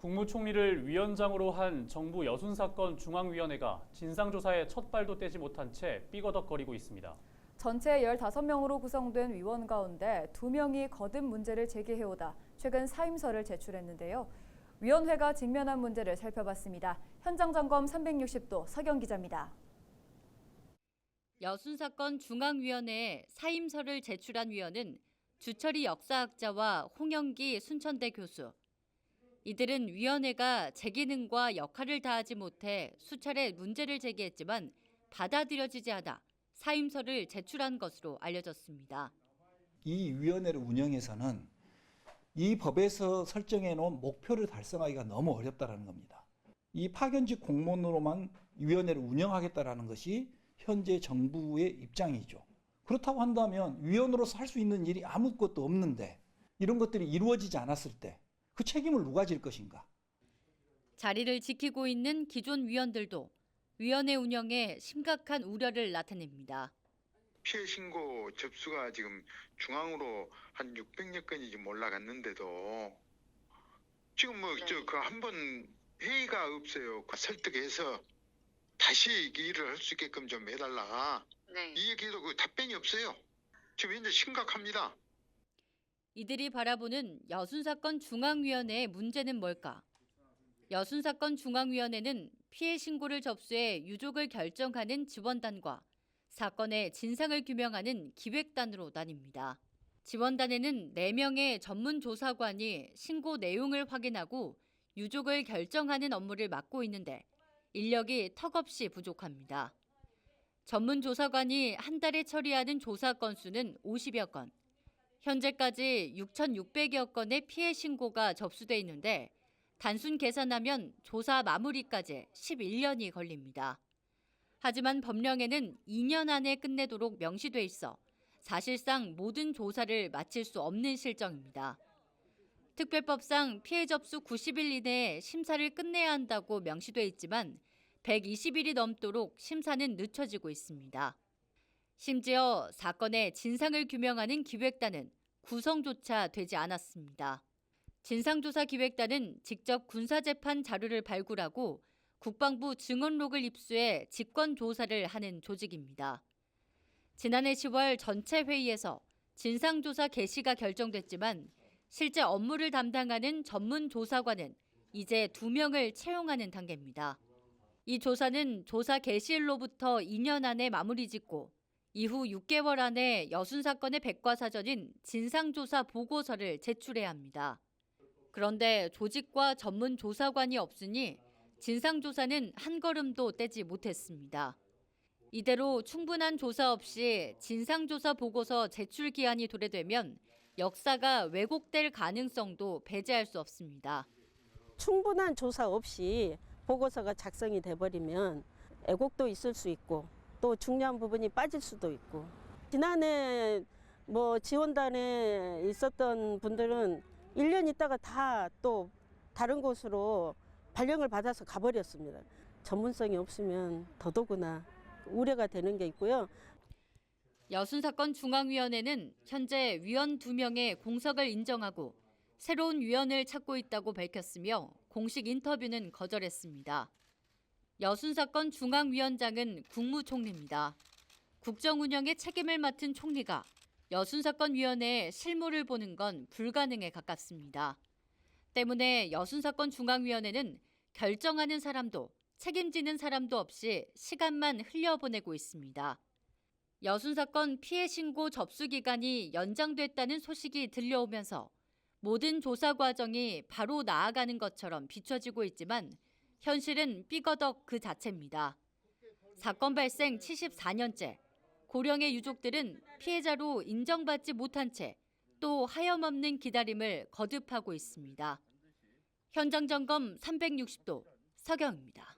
국무총리를 위원장으로 한 정부 여순사건 중앙위원회가 진상조사에 첫 발도 떼지 못한 채 삐거덕거리고 있습니다. 전체 15명으로 구성된 위원 가운데 2명이 거듭 문제를 제기해오다 최근 사임서를 제출했는데요. 위원회가 직면한 문제를 살펴봤습니다. 현장 점검 360도 서경 기자입니다. 여순사건 중앙위원회에 사임서를 제출한 위원은 주철희 역사학자와 홍영기 순천대 교수. 이들은 위원회가 제 기능과 역할을 다하지 못해 수차례 문제를 제기했지만 받아들여지지 않아 사임서를 제출한 것으로 알려졌습니다. 이 위원회를 운영해서는 이 법에서 설정해 놓은 목표를 달성하기가 너무 어렵다는 겁니다. 이 파견직 공무원으로만 위원회를 운영하겠다는 것이 현재 정부의 입장이죠. 그렇다고 한다면 위원으로서 할 수 있는 일이 아무것도 없는데 이런 것들이 이루어지지 않았을 때 그 책임을 누가 질 것인가? 자리를 지키고 있는 기존 위원들도 위원회 운영에 심각한 우려를 나타냅니다. 피해 신고 접수가 지금 중앙으로 한 600여 건이 좀 올라갔는데도 지금 그 한 번 회의가 없어요. 설득해서 다시 일을 할 수 있게끔 좀 해달라. 이 얘기도 그 답변이 없어요. 지금 현재 심각합니다. 이들이 바라보는 여순사건 중앙위원회의 문제는 뭘까? 여순사건 중앙위원회는 피해 신고를 접수해 유족을 결정하는 지원단과 사건의 진상을 규명하는 기획단으로 나뉩니다. 지원단에는 4명의 전문 조사관이 신고 내용을 확인하고 유족을 결정하는 업무를 맡고 있는데 인력이 턱없이 부족합니다. 전문 조사관이 한 달에 처리하는 조사 건수는 50여 건. 현재까지 6,600여 건의 피해 신고가 접수돼 있는데 단순 계산하면 조사 마무리까지 11년이 걸립니다. 하지만 법령에는 2년 안에 끝내도록 명시돼 있어 사실상 모든 조사를 마칠 수 없는 실정입니다. 특별법상 피해 접수 90일 이내에 심사를 끝내야 한다고 명시돼 있지만 120일이 넘도록 심사는 늦춰지고 있습니다. 심지어 사건의 진상을 규명하는 기획단은 구성조차 되지 않았습니다. 진상조사기획단은 직접 군사재판 자료를 발굴하고 국방부 증언록을 입수해 직권조사를 하는 조직입니다. 지난해 10월 전체 회의에서 진상조사 개시가 결정됐지만 실제 업무를 담당하는 전문조사관은 이제 2명을 채용하는 단계입니다. 이 조사는 조사 개시일로부터 2년 안에 마무리 짓고 이후 6개월 안에 여순사건의 백과사전인 진상조사 보고서를 제출해야 합니다. 그런데 조직과 전문 조사관이 없으니 진상조사는 한 걸음도 떼지 못했습니다. 이대로 충분한 조사 없이 진상조사 보고서 제출 기한이 도래되면 역사가 왜곡될 가능성도 배제할 수 없습니다. 충분한 조사 없이 보고서가 작성이 돼버리면 애곡도 있을 수 있고 또 중요한 부분이 빠질 수도 있고 지난해 지원단에 있었던 분들은 1년 있다가 다 또 다른 곳으로 발령을 받아서 가버렸습니다. 전문성이 없으면 더더구나 우려가 되는 게 있고요. 여순사건 중앙위원회는 현재 위원 2명의 공석을 인정하고 새로운 위원을 찾고 있다고 밝혔으며 공식 인터뷰는 거절했습니다. 여순사건 중앙위원장은 국무총리입니다. 국정운영의 책임을 맡은 총리가 여순사건 위원회의 실무를 보는 건 불가능에 가깝습니다. 때문에 여순사건 중앙위원회는 결정하는 사람도 책임지는 사람도 없이 시간만 흘려보내고 있습니다. 여순사건 피해 신고 접수 기간이 연장됐다는 소식이 들려오면서 모든 조사 과정이 바로 나아가는 것처럼 비춰지고 있지만 현실은 삐거덕 그 자체입니다. 사건 발생 74년째, 고령의 유족들은 피해자로 인정받지 못한 채 또 하염없는 기다림을 거듭하고 있습니다. 현장 점검 360도 서경입니다.